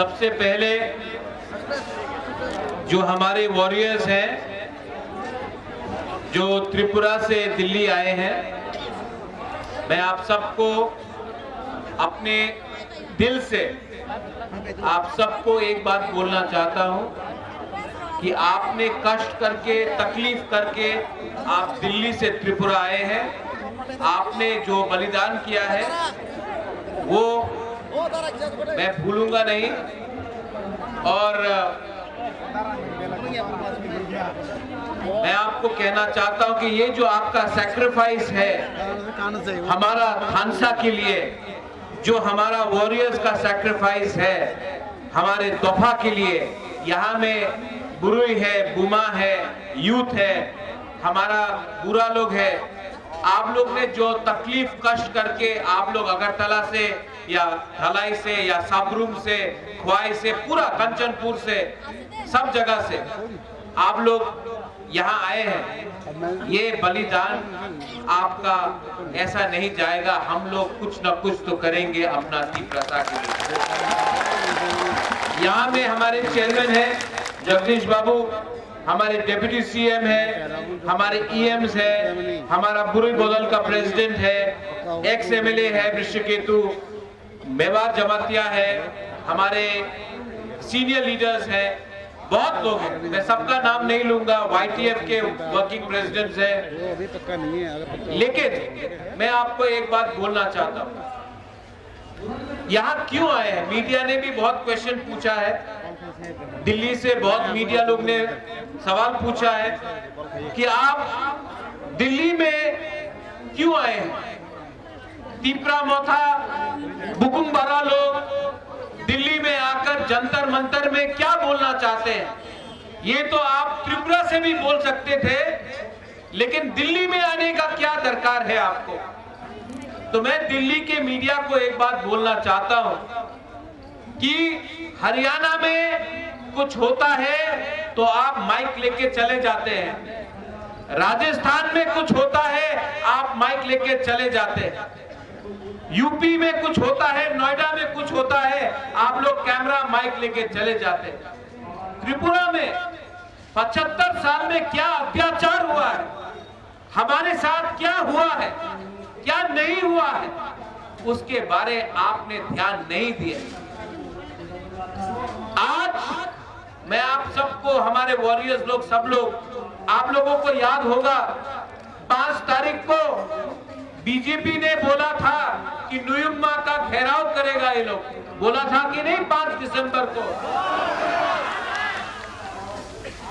सबसे पहले जो हमारे वॉरियर्स हैं जो त्रिपुरा से दिल्ली आए हैं, मैं आप सबको अपने दिल से आप सबको एक बात बोलना चाहता हूं कि आपने कष्ट करके, तकलीफ करके आप दिल्ली से त्रिपुरा आए हैं। आपने जो बलिदान किया है वो मैं भूलूंगा नहीं। और मैं आपको कहना चाहता हूं कि ये जो आपका सैक्रिफाइस है हमारा खानसा के लिए, जो हमारा वॉरियर्स का सैक्रिफाइस है हमारे दोफा के लिए, यहाँ में बुरुई है, बुमा है, यूथ है, हमारा बुरा लोग है, आप लोग ने जो तकलीफ कष्ट करके आप लोग अगरतला से या धलाई से या साबरूम से, ख्वाई से, पूरा कंचनपुर से, सब जगह से आप लोग यहाँ आए हैं। ये बलिदान आपका ऐसा नहीं जाएगा। हम लोग कुछ न कुछ तो करेंगे अपना तीव्रता के लिए। यहाँ में हमारे चेयरमैन है जगदीश बाबू, हमारे डिप्टी सीएम है, हमारे ईएम्स है, हमारा बुरुई बोदल का प्रेसिडेंट है, एक्स एमएलए है ऋषिकेतु, मेवार जमातिया है, हमारे सीनियर लीडर्स हैं, बहुत लोग हैं, मैं सबका नाम नहीं लूंगा। YTF के वर्किंग प्रेसिडेंट्स हैं। लेकिन मैं आपको एक बात बोलना चाहता हूं, यहाँ क्यों आए हैं? मीडिया ने भी बहुत क्वेश्चन पूछा है, दिल्ली से बहुत मीडिया लोग ने सवाल पूछा है कि आप दिल्ली में क्यों आए हैं? तिपरा मोथा बुकुमबारा लोग दिल्ली में आकर जंतर मंतर में क्या बोलना चाहते हैं? ये तो आप त्रिपुरा से भी बोल सकते थे, लेकिन दिल्ली में आने का क्या दरकार है आपको? तो मैं दिल्ली के मीडिया को एक बात बोलना चाहता हूं कि हरियाणा में कुछ होता है तो आप माइक लेके चले जाते हैं, राजस्थान में कुछ होता है आप माइक लेके चले जाते हैं, यूपी में कुछ होता है, नोएडा में कुछ होता है, आप लोग कैमरा माइक लेके चले जाते हैं। त्रिपुरा में 75 साल में क्या अत्याचार हुआ है, हमारे साथ क्या हुआ है, क्या नहीं हुआ है, उसके बारे आपने ध्यान नहीं दिया। आज मैं आप सबको, हमारे वॉरियर्स लोग, सब लोग, आप लोगों को याद होगा 5 तारीख को बीजेपी ने बोला था कि नुयुम्मा का घेराव करेगा। ये लोग बोला था कि नहीं 5 दिसंबर को।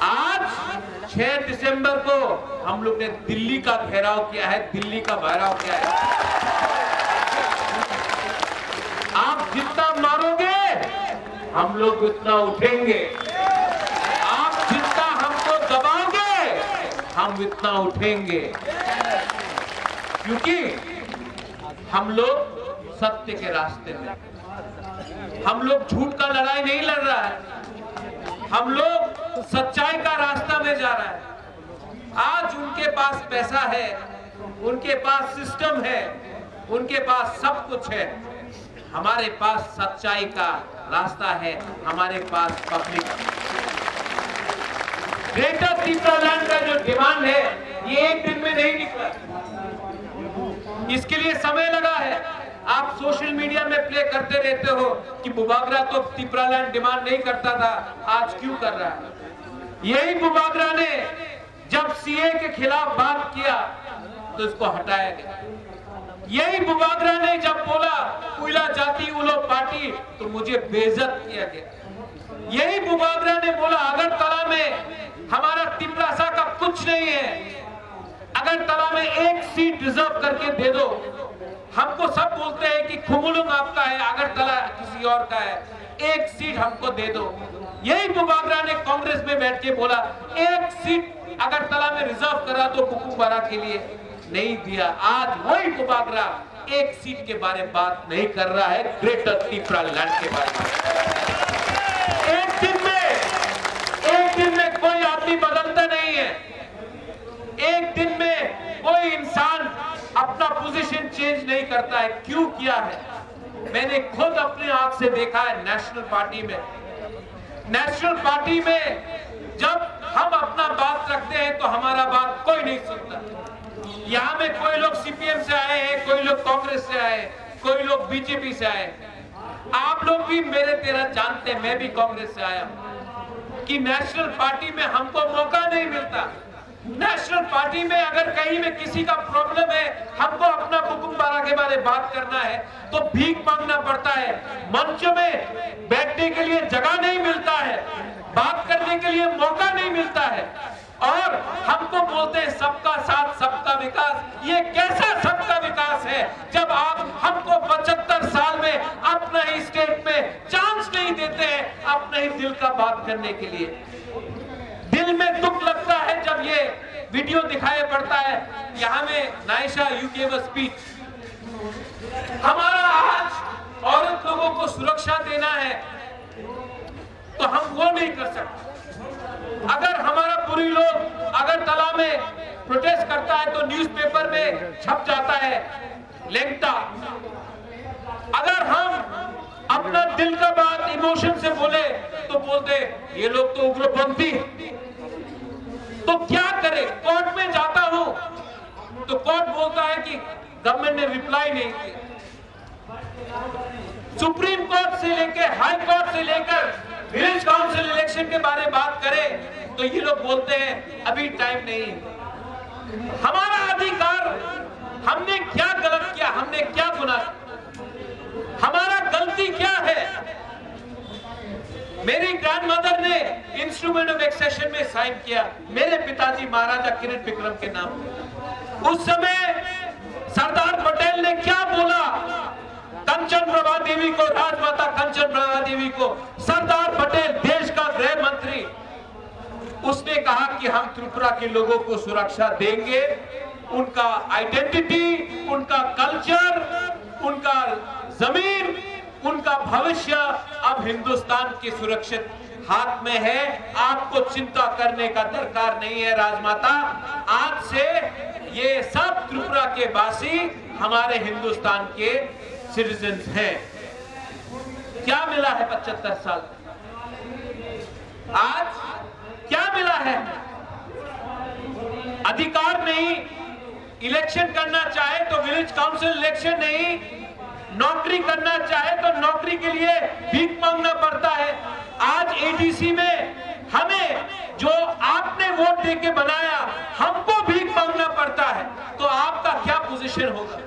आज 6 दिसंबर को हम लोग ने दिल्ली का घेराव किया है, दिल्ली का घेराव किया है। आप जितना मारोगे हम लोग उतना उठेंगे, आप जितना हमको दबाओगे हम इतना उठेंगे, क्योंकि हम लोग सत्य के रास्ते में, हम लोग झूठ का लड़ाई नहीं लड़ रहा है, हम लोग सच्चाई का रास्ता में जा रहा है। आज उनके पास पैसा है, उनके पास सिस्टम है, उनके पास सब कुछ है, हमारे पास सच्चाई का रास्ता है, हमारे पास पब्लिक। ग्रेटर त्रिपुरा लैंड का जो डिमांड है ये एक दिन में नहीं निकला, इसके लिए समय लगा है। आप सोशल मीडिया में प्ले करते रहते हो कि बुबागरा तो त्रिपुरा लैंड डिमांड नहीं करता था, आज क्यों कर रहा है? यही बुबागरा ने जब सीए के खिलाफ बात किया तो इसको हटाया गया। यही बुबागरा ने जब बोला कोयला जाति उलो पार्टी तो मुझे बेइज्जत किया गया। यही बुबागरा ने बोला अगरतला में हमारा तिपरासा का कुछ नहीं है, अगरतला में एक सीट रिजर्व करके दे दो। हमको सब बोलते हैं कि खुमुलुंग आपका है, अगरतला किसी और का है, एक सीट हमको दे दो। यही बुबागरा ने कांग्रेस में बैठ के बोला एक सीट अगरतला में रिजर्व करा दो बुकुमबारा के लिए, नहीं दिया। आज वही बुबागरा एक सीट के बारे में बात नहीं कर रहा है, ग्रेटर त्रिपुरा लैंड के बारे में। एक दिन में कोई आदमी बदलता नहीं है, एक दिन में कोई इंसान अपना पोजीशन चेंज नहीं करता है। क्यों किया है? मैंने खुद अपनी आंख से देखा है नेशनल पार्टी में। नेशनल पार्टी में जब हम अपना बात रखते हैं तो हमारा बात कोई नहीं सुनता। यहाँ में कोई लोग सीपीएम से आए हैं, कोई लोग कांग्रेस से आए, कोई लोग बीजेपी से आए। आप लोग भी मेरे तेरा जानते हैं, मैं भी कांग्रेस से आया हूं कि नेशनल पार्टी में हमको मौका नहीं मिलता। नेशनल पार्टी में अगर कहीं में किसी का प्रॉब्लम है, हमको अपना बुकुमबारा के बारे में बात करना है तो भीख मांगना पड़ता है। मंच में बैठने के लिए जगह नहीं मिलता है, बात करने के लिए मौका नहीं मिलता है, और हमको बोलते हैं सबका साथ सबका विकास। ये कैसा सबका विकास है जब आप हमको 75 साल में अपना ही स्टेट में चांस नहीं देते हैं अपने ही दिल का बात करने के लिए। दिल में दुख लगता है जब ये वीडियो दिखाई पड़ता है। यहाँ में Naisha you give a speech. हमारा आज औरत लोगों को सुरक्षा देना है तो हम वो नहीं कर सकते। अगर हमारा पूरी लोग अगरतला में प्रोटेस्ट करता है तो न्यूज़पेपर में छप जाता है लेंगटा। अगर हम अपना दिल का बात इमोशन से बोले तो बोलते ये लोग तो उग्रपंथी। तो क्या करे? कोर्ट में जाता हूं तो कोर्ट बोलता है कि गवर्नमेंट ने रिप्लाई नहीं किया। सुप्रीम कोर्ट से लेकर हाई कोर्ट से लेकर विलेज काउंसिल इलेक्शन के बारे में बात करें तो ये लोग बोलते हैं अभी टाइम नहीं। हमारा अधिकार, हमने क्या गलत किया, हमने क्या गुनाह, हमारा गलती क्या है? मेरी ग्रैंडमदर ने इंस्ट्रूमेंट ऑफ एक्सेशन में साइन किया मेरे पिताजी महाराजा किरीट विक्रम के नाम। उस समय सरदार पटेल ने क्या बोला? कंचन प्रभा देवी को, राजमाता कंचन प्रभा देवी को, सरदार पटेल देश का गृह मंत्री, उसने कहा कि हम त्रिपुरा के लोगों को सुरक्षा देंगे। उनका आइडेंटिटी, उनका कल्चर, उनका जमीन, उनका भविष्य अब हिंदुस्तान के सुरक्षित हाथ में है। आपको चिंता करने का दरकार नहीं है राजमाता। आज से ये सब त्रिपुरा के वासी हमारे हिंदुस्तान के सिटीजन्स हैं। क्या मिला है 75 साल? आज क्या मिला है? अधिकार नहीं, इलेक्शन करना चाहे तो विलेज काउंसिल इलेक्शन नहीं, नौकरी करना चाहे तो नौकरी के लिए भीख मांगना पड़ता है। आज एडीसी में हमें जो आपने वोट देके बनाया, हमको भीख मांगना पड़ता है। तो आपका क्या पोजीशन होगा?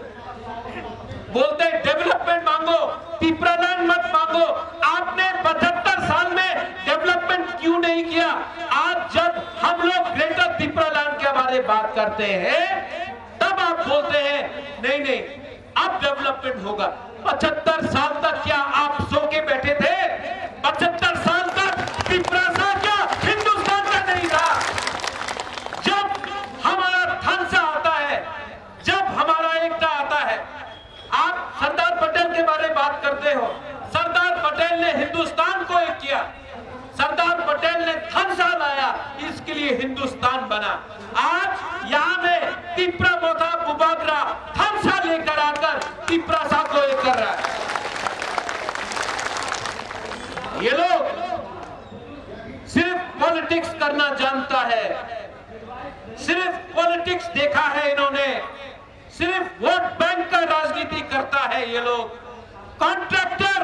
बोलते हैं डेवलपमेंट मांगो, पिपरालैंड मत मांगो। आपने 75 साल में डेवलपमेंट क्यों नहीं किया? आज जब हम लोग ग्रेटर पिपरालैंड के बारे में बात करते हैं तब आप बोलते हैं नहीं नहीं अब डेवलपमेंट होगा। 75 साल तक क्या आप सो के बैठे थे? 75 साल तक पिपरासा क्या हिंदुस्तान का नहीं था? जब हमारा थानसा आता है, जब हमारा एकता आता है, आप सरदार पटेल के बारे में बात करते हो। सरदार पटेल ने हिंदुस्तान को एक किया, सरदार पटेल ने थानसा लाया, इसके लिए हिंदुस्तान बना। आज यहाँ में तिप्रा मोथा बुबागरा थानसा लेकर आकर तिप्रासा को एक कर रहा है। ये लोग सिर्फ पॉलिटिक्स करना जानता है, सिर्फ पॉलिटिक्स देखा है इन्होंने, सिर्फ वोट बैंक का राजनीति करता है ये लोग। कॉन्ट्रैक्टर,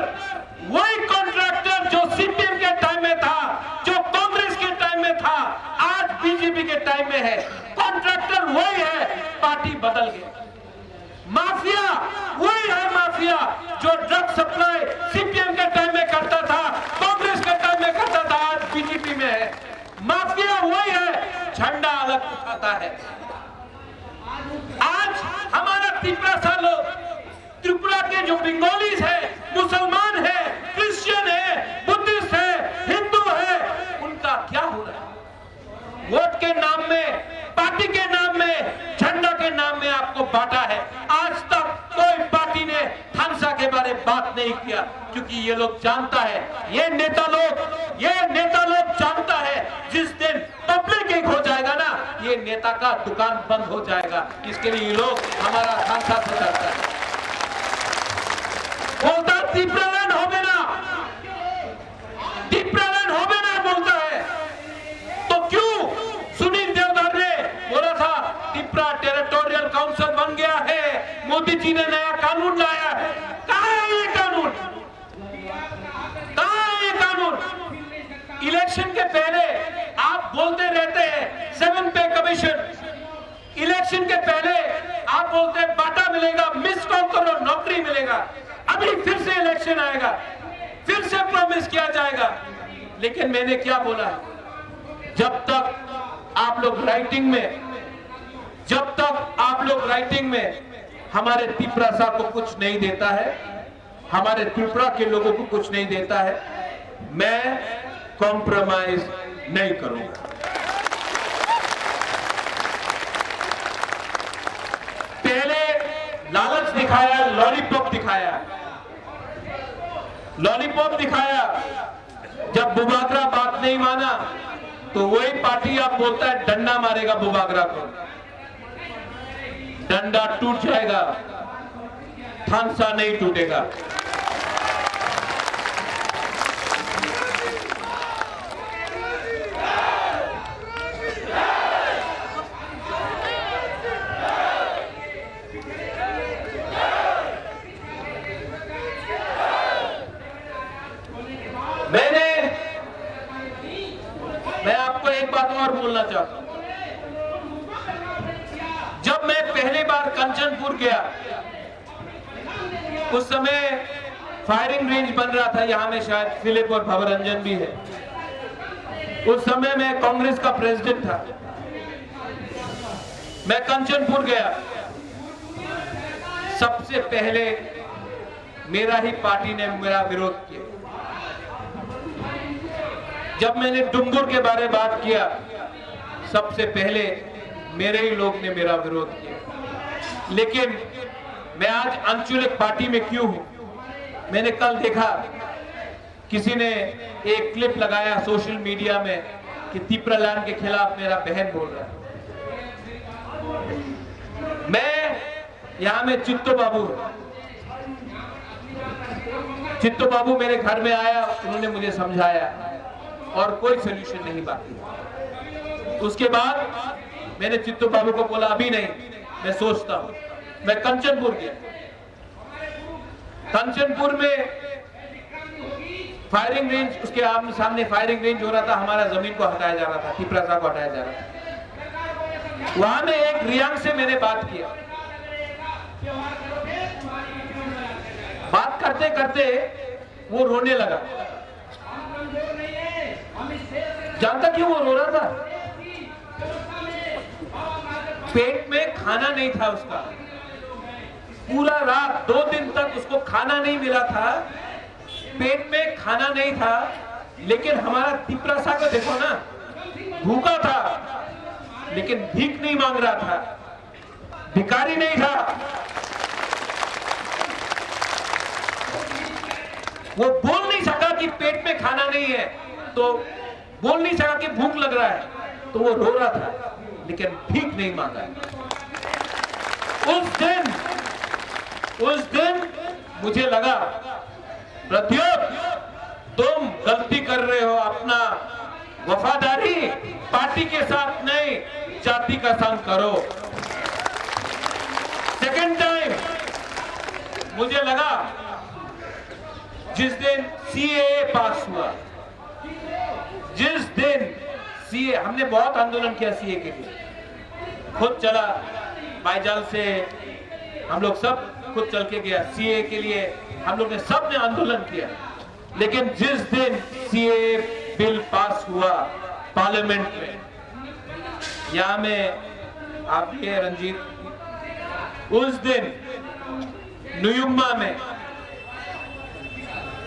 वही कॉन्ट्रैक्टर जो सीपीएम के टाइम में था, जो कांग्रेस के टाइम में था, आज बीजेपी के टाइम में है। कॉन्ट्रैक्टर वही है, पार्टी बदल गई। माफिया वही है, माफिया जो ड्रग सप्लाई सीपीएम के टाइम में करता था, कांग्रेस के टाइम में करता था, आज बीजेपी में है। माफिया वही है, झंडा अलग उठाता है। आज हमारा त्रिपुरा लोग, त्रिपुरा के जो बंगालीज है, मुसलमान है, क्रिश्चियन है, बुद्धिस्ट है, हिंदू है, उनका क्या हो रहा है? वोट के नाम में, पार्टी के नाम में, झंडा के नाम में आपको बांटा है। आज तक कोई पार्टी ने थानसा के बारे में बात नहीं किया, क्योंकि ये लोग जानता है, ये नेता लोग जानता है जिस दिन पब्लिक एक हो जाएगा ना, ये नेता का दुकान बंद हो जाएगा। इसके लिए ये लोग हमारा थानसा से करता है। बोलता है त्रिपुरालैंड होबे ना, त्रिपुरालैंड होबे ना बोलता है। तो क्यों सुनील देवधर ने बोला था त्रिपुरा टेरिटोरियल काउंसिल बन गया है, मोदी जी ने नया कानून लाया है। कहां है ये कानून, कहां है ये कानून? इलेक्शन के पहले आप बोलते रहते हैं 7 पे कमीशन, इलेक्शन के पहले आप बोलते हैं बाटा मिलेगा, मिस कॉल करो नौकरी मिलेगा। अभी फिर से इलेक्शन आएगा, फिर से प्रॉमिस किया जाएगा। लेकिन मैंने क्या बोला, जब तक आप लोग राइटिंग में हमारे त्रिपुरा साहब को कुछ नहीं देता है, हमारे त्रिपुरा के लोगों को कुछ नहीं देता है, मैं कॉम्प्रोमाइज नहीं करूंगा। पहले लालच दिखाया, लॉलीपॉप दिखाया। जब बुबागरा बात नहीं माना तो वही पार्टी आप बोलता है डंडा मारेगा बुबागरा को, डंडा टूट जाएगा, थानसा नहीं टूटेगा। मैं आपको एक बात और बोलना चाहता हूं। जब मैं पहली बार कंचनपुर गया, उस समय फायरिंग रेंज बन रहा था, यहां में शायद फिलिप और भवरंजन भी है। उस समय मैं कांग्रेस का प्रेसिडेंट था। मैं कंचनपुर गया, सबसे पहले मेरा ही पार्टी ने मेरा विरोध किया। जब मैंने डुंगुर के बारे में बात किया, सबसे पहले मेरे ही लोग ने मेरा विरोध किया। लेकिन मैं आज आंचलिक पार्टी में क्यों हूं? मैंने कल देखा किसी ने एक क्लिप लगाया सोशल मीडिया में कि त्रिपुरालैंड के खिलाफ मेरा बहन बोल रहा है। मैं यहां में चित्तो बाबू मेरे घर में आया, उन्होंने मुझे समझाया और कोई सोल्यूशन नहीं बाकी। उसके बाद मैंने चित्तो बाबू को बोला अभी नहीं, मैं सोचता हूं। मैं कंचनपुर गया, कंचनपुर में फायरिंग रेंज, उसके सामने फायरिंग रेंज हो रहा था, हमारा जमीन को हटाया जा रहा था, त्रिपुरा साहब को हटाया जा रहा था। वहां में एक रियांग से मैंने बात किया, बात करते करते वो रोने लगा। जानता क्यों वो रो रहा था? पेट में खाना नहीं था उसका, पूरा रात 2 दिन तक उसको खाना नहीं मिला था, पेट में खाना नहीं था। लेकिन हमारा त्रिपुरा साहब को देखो ना, भूखा था लेकिन भीख नहीं मांग रहा था, भिखारी नहीं था। वो बोल नहीं सका कि पेट में खाना नहीं है, तो बोल नहीं सका कि भूख लग रहा है, तो वो रो रहा था लेकिन भीख नहीं मांगा। उस दिन मुझे लगा प्रद्योत तुम गलती कर रहे हो, अपना वफादारी पार्टी के साथ नहीं जाति का संग करो। सेकेंड टाइम मुझे लगा जिस दिन सीएए पास हुआ, जिस दिन सीए, हमने बहुत आंदोलन किया सीए के लिए, खुद चला बाईजाल से, हम लोग सब खुद चल के गया सीए के लिए, हम लोग ने सब ने आंदोलन किया। लेकिन जिस दिन सीए बिल पास हुआ पार्लियामेंट में, यहां में आप भी है रंजीत, उस दिन न्यूयुम्मा में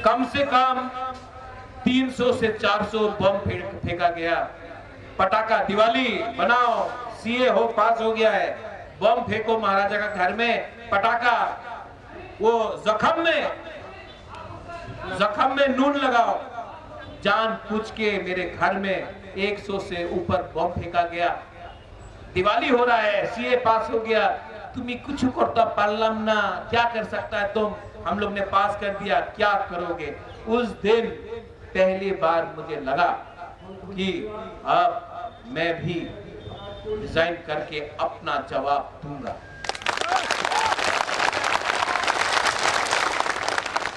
कम से कम 300 से 400 बम फेंका गया। पटाखा, दिवाली बनाओ, सीए हो पास हो गया है, बम फेंको महाराजा का घर में, पटाखा, वो जख्म में नून लगाओ। जान पूछ के मेरे घर में 100 से ऊपर बम फेंका गया। दिवाली हो रहा है, सीए पास हो गया, तुम्हें कुछ करता पारलाम ना, क्या कर सकता है तुम, हम लोग ने पास कर दिया, क्या करोगे। उस दिन पहली बार मुझे लगा कि अब मैं भी रिजाइन करके अपना जवाब दूंगा।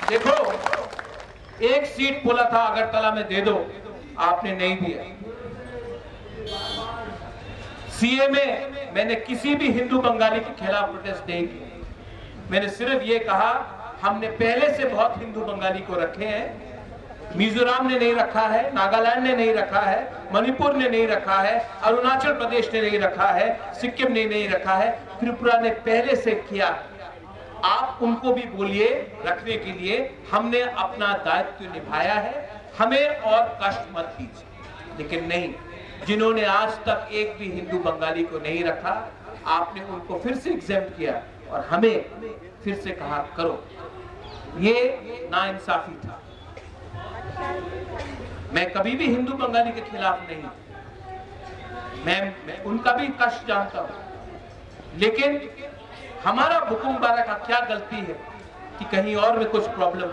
देखो, एक सीट बोला था अगरतला में दे दो, आपने नहीं दिया। सीए में मैंने किसी भी हिंदू बंगाली के खिलाफ प्रोटेस्ट नहीं किया। मैंने सिर्फ ये कहा हमने पहले से बहुत हिंदू बंगाली को रखे हैं। मिजोरम ने नहीं रखा है, नागालैंड ने नहीं रखा है, मणिपुर ने नहीं रखा है, अरुणाचल प्रदेश ने नहीं रखा है, सिक्किम ने नहीं रखा है, त्रिपुरा ने पहले से किया। आप उनको भी बोलिए रखने के लिए, हमने अपना दायित्व निभाया है, हमें और कष्ट मत दीजिए। लेकिन नहीं, जिन्होंने आज तक एक भी हिंदू बंगाली को नहीं रखा, आपने उनको फिर से एग्जेम्प्ट किया और हमें फिर से कहा करो। ये नाइंसाफी था। मैं कभी भी हिंदू बंगाली के खिलाफ नहीं, मैं उनका भी कष्ट जानता हूं, लेकिन हमारा हुकुमबारा का क्या गलती है कि कहीं और में कुछ प्रॉब्लम।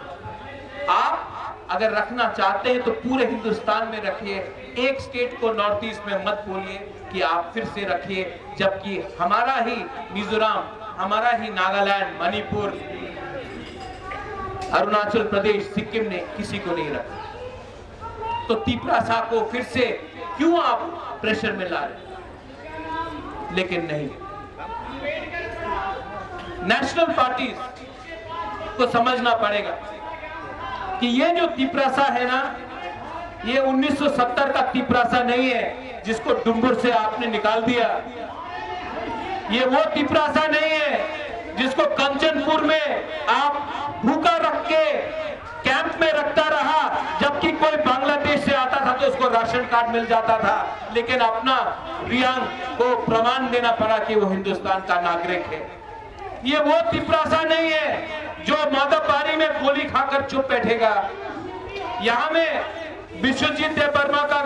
आप अगर रखना चाहते हैं तो पूरे हिंदुस्तान में रखिए, एक स्टेट को नॉर्थ ईस्ट में मत बोलिए कि आप फिर से रखिए, जबकि हमारा ही मिजोरम, हमारा ही नागालैंड, मणिपुर, अरुणाचल प्रदेश, सिक्किम ने किसी को नहीं रखा। तो तिपरासा को फिर से क्यों आप प्रेशर में ला रहे? लेकिन नहीं, नेशनल पार्टीज को समझना पड़ेगा कि ये जो तिपरासा है ना, ये 1970 का तिपरासा नहीं है जिसको डुम्बुर से आपने निकाल दिया। ये वो तिपरासा नहीं है जिसको कंचनपुर में आप भूखा रख के कैंप में रखता रहा, जबकि कोई बांग्लादेश से आता था तो उसको राशन कार्ड मिल जाता था, लेकिन अपना रियांग को प्रमाण देना पड़ा कि वो हिंदुस्तान का नागरिक है। ये वो तिपरासा नहीं है जो माधवबारी में गोली खाकर चुप बैठेगा। यहाँ में विश्वजीत देवबर्मा का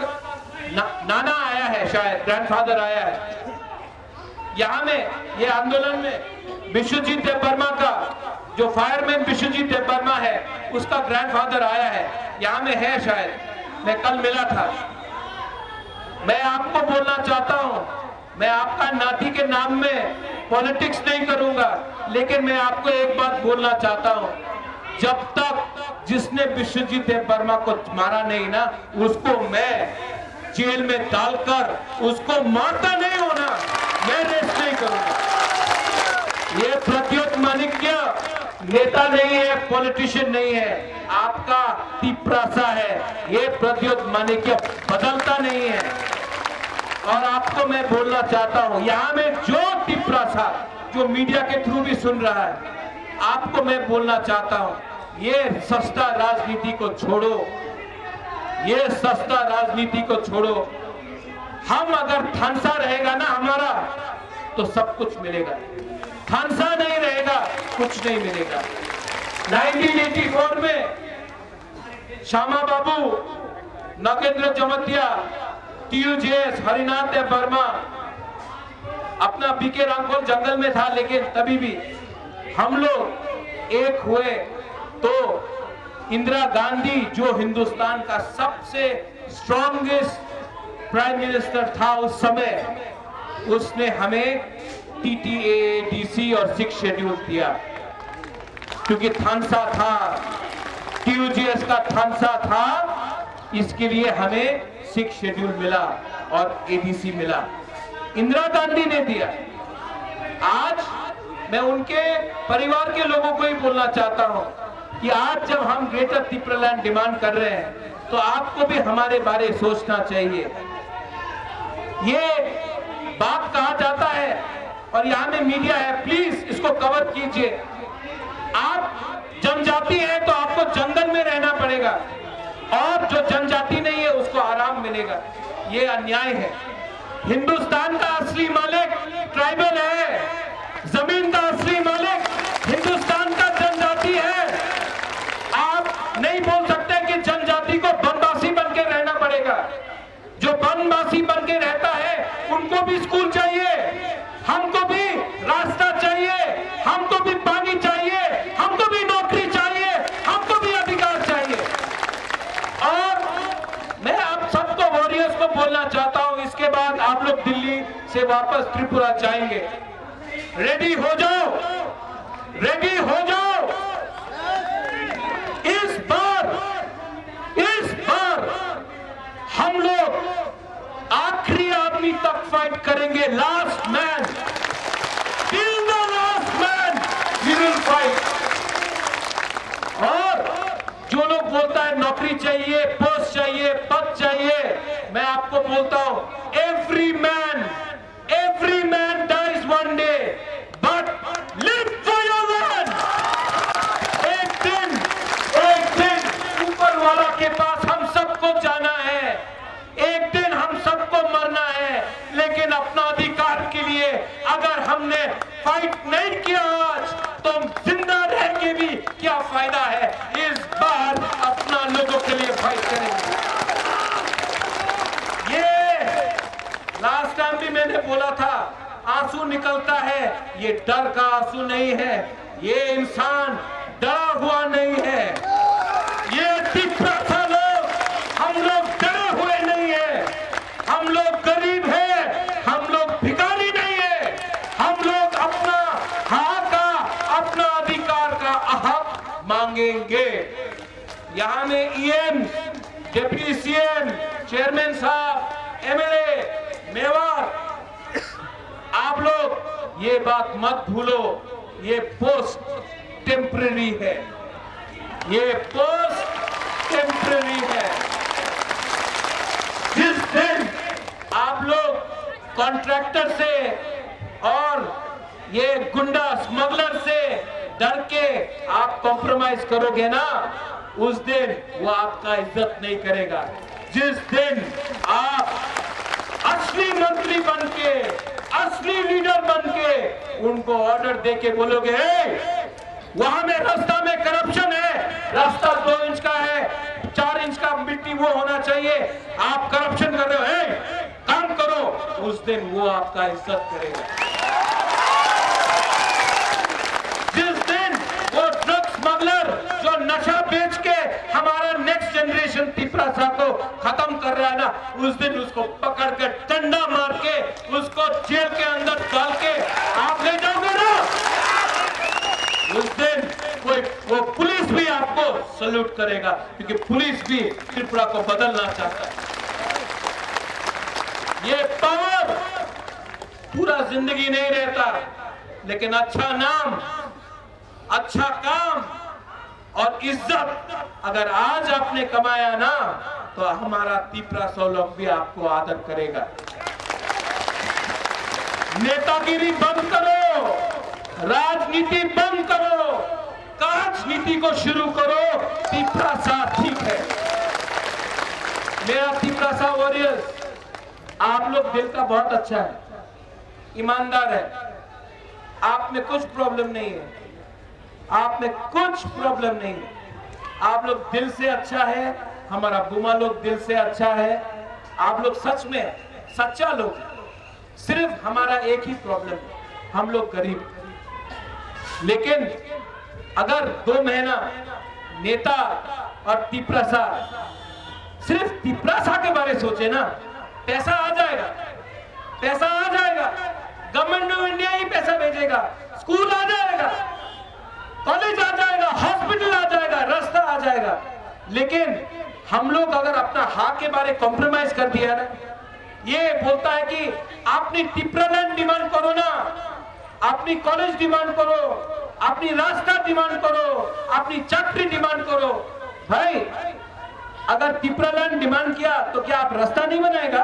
नाना आया है, शायद ग्रैंडफादर आया है। यहाँ में ये आंदोलन में विश्वजीत देवबर्मा का, जो फायरमैन विश्वजीत देवबर्मा है, उसका ग्रैंडफादर आया है, यहाँ में है शायद, मैं कल मिला था। मैं आपको बोलना चाहता हूँ, मैं आपका नाती के नाम में पॉलिटिक्स नहीं करूंगा, लेकिन मैं आपको एक बात बोलना चाहता हूं, जब तक जिसने विश्वजीत देवबर्मा को मारा नहीं ना, उसको मैं जेल में डालकर उसको मारता नहीं होना, मैं रेस्ट नहीं करूंगा। ये प्रद्योत माणिक्य नेता नहीं है, पॉलिटिशियन नहीं है, आपका तिपरासा है। ये प्रद्योत माणिक्य बदलता नहीं है। और आपको मैं बोलना चाहता हूं, यहां में जो तिपरासा जो मीडिया के थ्रू भी सुन रहा है, आपको मैं बोलना चाहता हूं, ये सस्ता राजनीति को छोड़ो, ये सस्ता राजनीति को छोड़ो। हम अगर थानसा रहेगा ना हमारा, तो सब कुछ मिलेगा। थानसा नहीं रहेगा, कुछ नहीं मिलेगा। 1984 में श्यामा बाबू, नागेंद्र जमतिया, TUJS, हरिनाथ देवबर्मा, अपना बीके रामफल जंगल में था, लेकिन तभी भी हम लोग एक हुए तो इंदिरा गांधी, जो हिंदुस्तान का सबसे स्ट्रॉन्गेस्ट प्राइम मिनिस्टर था उस समय, उसने हमें TTA, DC और 6 शेड्यूल दिया, क्योंकि थानसा था, TUJS का थानसा था, इसके लिए हमें 6 शेड्यूल मिला और ADC मिला, इंदिरा गांधी ने दिया। आज मैं उनके परिवार के लोगों को ही बोलना चाहता हूं कि आज जब हम ग्रेटर त्रिपुरालैंड डिमांड कर रहे हैं, तो आपको भी हमारे बारे सोचना चाहिए। ये बात कहा जाता है और यहाँ में मीडिया है, प्लीज इसको कवर कीजिए। आप जनजाति हैं तो आपको जंगल में रहना पड़ेगा, और जो जनजाति नहीं है उसको आराम मिलेगा। ये अन्याय है। हिंदुस्तान का असली मालिक ट्राइबल है, जमीन का असली मालिक हिंदुस्तान का जनजाति है। आप नहीं बोल सकते कि जनजाति को बनवासी बन के रहना पड़ेगा। जो बनवासी बन के रहता है उनको भी स्कूल चाहिए, हमको भी रास्ता चाहिए। लोग दिल्ली से वापस त्रिपुरा जाएंगे। रेडी हो जाओ, रेडी हो जाओ। इस बार हम लोग आखिरी आदमी तक फाइट करेंगे। Last man, till the last man we will fight. और जो लोग बोलता है नौकरी चाहिए, पोस्ट चाहिए, पद चाहिए, मैं आपको बोलता हूं, every man dies one day, but live for your land. एक दिन ऊपर वाला के पास हम सबको जाना है, एक दिन हम सबको मरना है, लेकिन अपना अधिकार के लिए अगर हमने फाइट नहीं किया आज, तो हम जिंदा रह के भी क्या फायदा है। इस बार अपना लोगों के लिए फाइट करेंगे। ये लास्ट टाइम भी मैंने बोला था, आंसू निकलता है, ये डर का आंसू नहीं है, ये इंसान डरा हुआ नहीं है। ये तिब्बत लोग, हम लोग डरे हुए नहीं है, हम लोग गरीब हैं, हम लोग भिखारी नहीं है, हम लोग अपना हक का, अपना अधिकार का हक मांगेंगे। यहां में ईएम, डिप्टी सीएम, चेयरमैन साहब, एमएलए, मेवार, आप लोग ये बात मत भूलो, ये पोस्ट टेम्पररी है, ये पोस्ट टेम्पररी है। जिस दिन आप लोग कॉन्ट्रैक्टर से और ये गुंडा स्मगलर से डर के आप कॉम्प्रोमाइज करोगे ना, उस दिन वो आपका इज्जत नहीं करेगा। जिस दिन आप असली मंत्री बन के, असली लीडर बन के उनको ऑर्डर दे के बोलोगे, वहां में रास्ता में करप्शन है, रास्ता 2 इंच का है, 4 इंच का मिट्टी वो होना चाहिए, आप करप्शन कर रहे हो, काम करो, उस दिन वो आपका इज्जत करेगा। जिस दिन वो ड्रग स्मगलर जो नशा बेच के हमारा नेक्स्ट जनरेशन तिपरासा को खत्म कर रहा है ना, उस दिन उसको पकड़ कर डंडा मार के उसको जेल के अंदर डाल के आप ले जाओगे ना, उस दिन वो पुलिस भी आपको सल्यूट करेगा, क्योंकि पुलिस भी त्रिपुरा को बदलना चाहता है। ये पावर पूरा जिंदगी नहीं रहता, लेकिन अच्छा नाम, अच्छा काम और इज्जत अगर आज आपने कमाया ना, तो हमारा तिपरासा लोग भी आपको आदर करेगा। नेतागिरी बंद करो, राजनीति बंद करो, राजनीति को शुरू करो। तिपरासा ठीक है। मेरा तिपरासा वॉरियर्स, आप लोग दिल का बहुत अच्छा है, ईमानदार है, आप में कुछ प्रॉब्लम नहीं है, आप में कुछ प्रॉब्लम नहीं है, आप लोग दिल से अच्छा है, हमारा बुमा लोग दिल से अच्छा है, आप लोग सच में सच्चा लोग। सिर्फ हमारा एक ही प्रॉब्लम है, हम लोग गरीब। लेकिन अगर 2 महीना नेता और तिपरासा सिर्फ तिपरासा के बारे में सोचे ना, पैसा आ जाएगा, पैसा आ जाएगा, गवर्नमेंट ऑफ इंडिया ही पैसा भेजेगा, स्कूल आ जाएगा, कॉलेज आ जाएगा, हॉस्पिटल आ जाएगा, रास्ता आ जाएगा। लेकिन हम लोग अगर अपना हक के बारे कॉम्प्रोमाइज कर दिया ना, ये बोलता है कि अपनी टिपरालैंड डिमांड करो ना, अपनी कॉलेज डिमांड करो, अपनी रास्ता डिमांड करो, अपनी चाकरी डिमांड करो। भाई अगर तिपरालैंड डिमांड किया तो क्या आप रास्ता नहीं बनाएगा?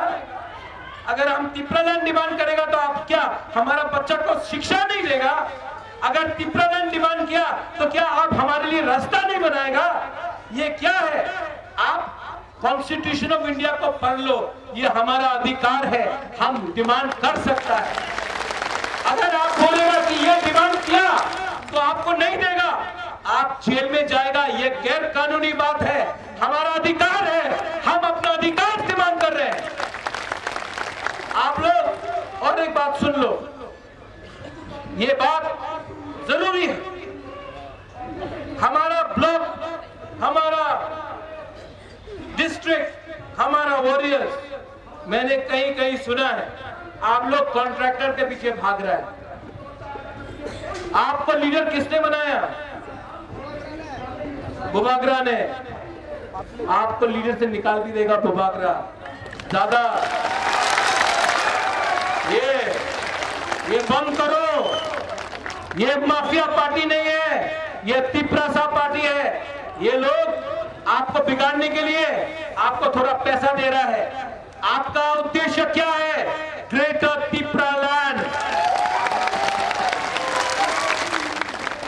अगर हम तिपरालैंड डिमांड करेगा तो आप क्या हमारा बच्चा को शिक्षा नहीं देगा? अगर तिपरालैंड डिमांड किया तो क्या आप हमारे लिए रास्ता नहीं बनाएगा? ये क्या है? आप कॉन्स्टिट्यूशन ऑफ इंडिया को पढ़ लो, ये हमारा अधिकार है, हम डिमांड कर सकता है। अगर आप बोलेगा कि ये डिमांड किया तो आपको नहीं देगा, आप जेल में जाएगा, ये गैर कानूनी बात है, हमारा अधिकार है, हम अपना अधिकार डिमांड कर रहे हैं। आप लोग और एक बात सुन लो, ये बात जरूरी है। हमारा ब्लॉक, हमारा डिस्ट्रिक्ट, हमारा वॉरियर्स, मैंने कहीं कहीं सुना है आप लोग कॉन्ट्रैक्टर के पीछे भाग रहे हैं। आपको लीडर किसने बनाया? बुबागरा ने। आपको लीडर से निकाल भी देगा बुबागरा। ज्यादा ये बंद करो। ये माफिया पार्टी नहीं है, ये तिपरासा पार्टी है। ये लोग आपको बिगाड़ने के लिए आपको थोड़ा पैसा दे रहा है। आपका उद्देश्य क्या है? ग्रेटर तिपरालैंड।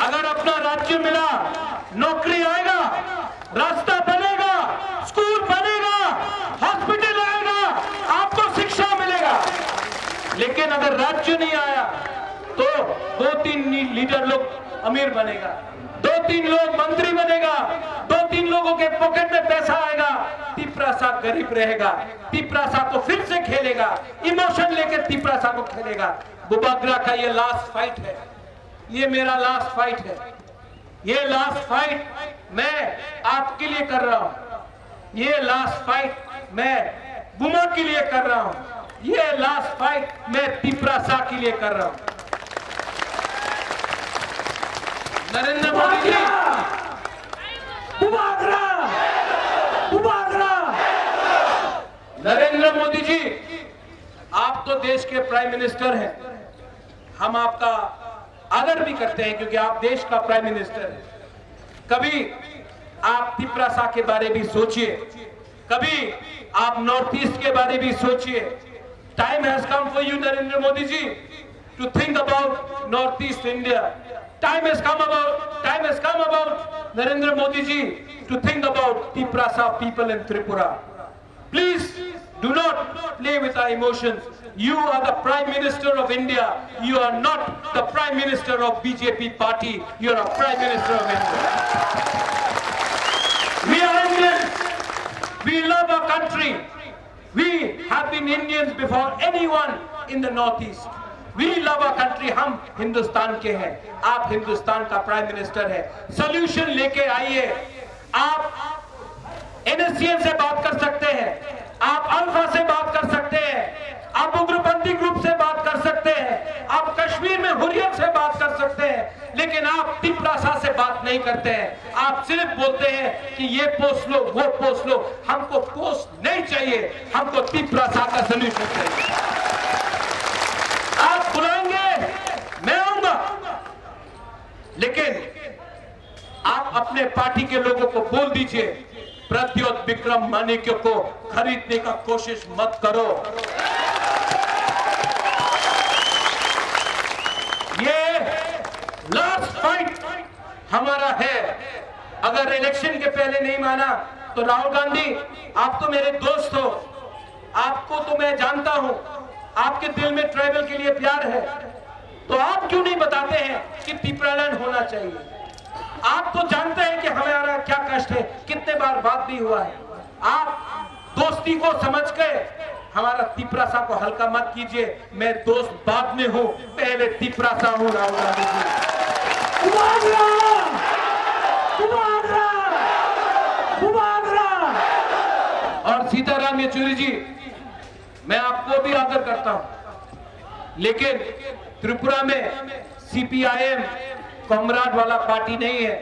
अगर अपना राज्य मिला, नौकरी आएगा, रास्ता बनेगा, स्कूल बनेगा, हॉस्पिटल आएगा, आपको शिक्षा मिलेगा। लेकिन अगर राज्य नहीं आया तो 2-3 लीडर लोग अमीर बनेगा, 2-3 लोग मंत्री बनेगा, 2-3 लोगों के पॉकेट में पैसा आएगा, तिपरासा गरीब रहेगा। तिपरासा को फिर से खेलेगा, इमोशन लेकर तिपरासा को खेलेगा। बुबागरा का ये लास्ट फाइट है, ये मेरा लास्ट फाइट है। ये लास्ट फाइट मैं आपके लिए कर रहा हूं। ये लास्ट फाइट मैं बुमा के लिए कर रहा हूं। ये लास्ट फाइट मैं तिपरासा के लिए कर रहा हूं। नरेंद्र मोदी जी, बुबागरा, बुबागरा। नरेंद्र मोदी जी, आप तो देश के प्राइम मिनिस्टर हैं। हम आपका आदर भी करते हैं क्योंकि आप देश का प्राइम मिनिस्टर हैं। कभी आप तिपरासा के बारे में सोचिए, कभी आप नॉर्थ ईस्ट के बारे में सोचिए। Time has come for you Narendra Modi ji to think about north east India. Time has come about Narendra Modi ji to think about Tiprasa people in Tripura. Please do not play with our emotions. You are the Prime Minister of India. You are not the Prime Minister of BJP party. You are a Prime Minister of India. We are Indians. We love our country. We have been Indians before anyone in the Northeast. We love our country. हम हिंदुस्तान के हैं, आप हिंदुस्तान का prime minister है। Solution लेके आइए। आप NSCN से बात कर सकते हैं, आप अल्फा से बात कर सकते हैं, आप उग्रपंथी ग्रुप से बात कर सकते हैं, आप कश्मीर में हुर्रियत से बात कर सकते हैं, लेकिन आप तिपरासा से बात नहीं करते हैं। आप सिर्फ बोलते हैं कि ये पोस्ट लो, वो पोस्ट लो। हमको पोस्ट नहीं चाहिए, हमको तिपरासा का सलूशन चाहिए। आप बुलाएंगे, मैं आऊंगा, लेकिन आप अपने पार्टी के लोगों को बोल दीजिए, प्रद्योत विक्रम मानिक्य को खरीदने का कोशिश मत करो। ये लास्ट फाइट हमारा है। अगर इलेक्शन के पहले नहीं माना तो राहुल गांधी, आप तो मेरे दोस्त हो, आपको तो मैं जानता हूं, आपके दिल में ट्राइबल के लिए प्यार है, तो आप क्यों नहीं बताते हैं कि तिपरालैंड होना चाहिए? आप तो जानते हैं कि हमारा क्या कष्ट है, कितने बार बात भी हुआ है। आप दोस्ती को समझ के हमारा तिपरासा को हल्का मत कीजिए। मैं दोस्त बाद में हूं, पहले तिपरासा हूं। राहुल गांधी जी, बुबागरा, बुबागरा, बुबागरा। और सीताराम येचुरी जी, मैं आपको भी आदर करता हूं, लेकिन त्रिपुरा में CPIM कॉमराड वाला पार्टी नहीं है।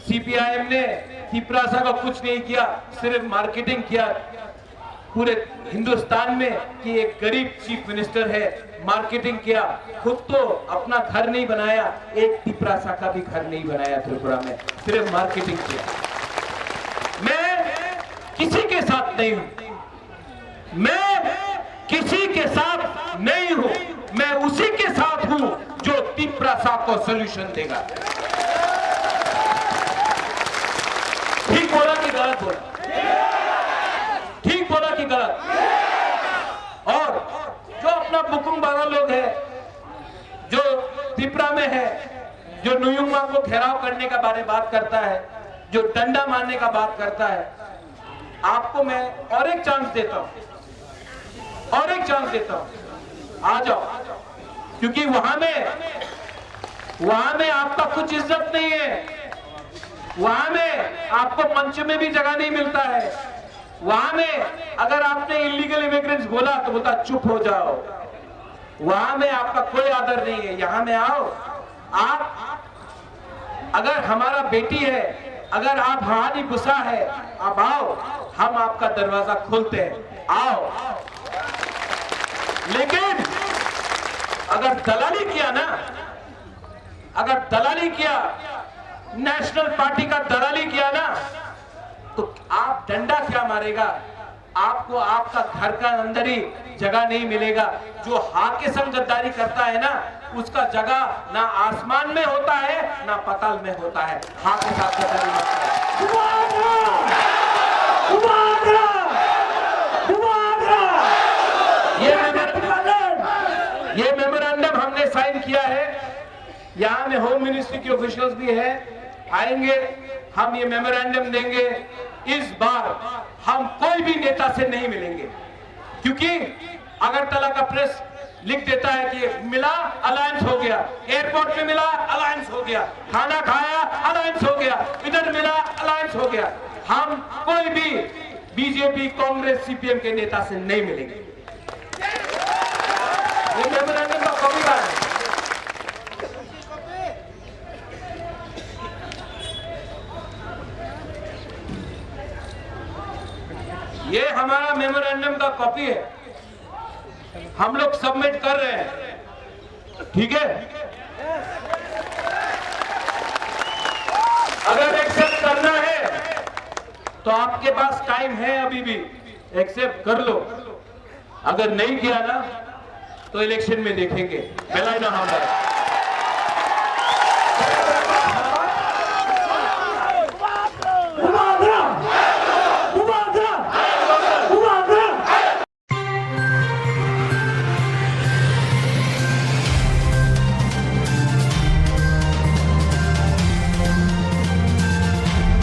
CPIM ने तिपरासा का कुछ नहीं किया, सिर्फ मार्केटिंग किया पूरे हिंदुस्तान में कि एक गरीब चीफ मिनिस्टर है। मार्केटिंग किया, खुद तो अपना घर नहीं बनाया, एक तिपरासा का भी घर नहीं बनाया त्रिपुरा में, सिर्फ मार्केटिंग किया। मैं किसी के साथ नहीं हूं, मैं किसी के साथ नहीं हूं, मैं उसी के साथ हूं जो तिपरासा को सॉल्यूशन देगा। ठीक बोला कि गलत बोला? ठीक बोला कि गलत? और जो अपना बुकुम बारा लोग है, जो त्रिपुरा में है, जो नुयुंगमा को घेराव करने का बारे बात करता है, जो डंडा मारने का बात करता है, आपको मैं और एक चांस देता हूं, और एक चांस देता हूं, आ जाओ। क्योंकि वहां में आपका कुछ इज्जत नहीं है, वहां में आपको मंच में भी जगह नहीं मिलता है। वहां में अगर आपने इलीगल इमिग्रेंट्स बोला तो बोलता चुप हो जाओ, वहां में आपका कोई आदर नहीं है। यहां में आओ, आप अगर हमारा बेटी है, अगर आप हमारी गुस्सा है, आप आओ, हम आपका दरवाजा खोलते हैं, आओ। लेकिन अगर दलाली किया ना, अगर दलाली किया, नेशनल पार्टी का दलाली किया ना, तो आप डंडा क्या मारेगा, आपको आपका घर का अंदर ही जगह नहीं मिलेगा। जो हाथ के संग गद्दारी करता है ना, उसका जगह ना आसमान में होता है ना पाताल में होता है। हाथ के साथ गद्दारी होता है। ये मेमोरेंडम हमने साइन किया है। यहाँ में होम मिनिस्ट्री के ऑफिशियल्स भी है, आएंगे, हम ये मेमोरेंडम देंगे। इस बार हम कोई भी नेता से नहीं मिलेंगे, क्योंकि अगरतला का प्रेस लिख देता है कि मिला अलायंस हो गया, एयरपोर्ट में मिला अलायंस हो गया, खाना खाया अलायंस हो गया, इधर मिला अलायंस हो गया। हम कोई भी बीजेपी, कांग्रेस, सीपीएम के नेता से नहीं मिलेंगे। ये मेमोरेंडम का कॉपी का है। ये हमारा मेमोरेंडम का कॉपी है, हम लोग सबमिट कर रहे हैं, ठीक है। अगर एक्सेप्ट करना है तो आपके पास टाइम है, अभी भी एक्सेप्ट कर लो। अगर नहीं किया ना तो इलेक्शन में देखेंगे। बेला ना हमारा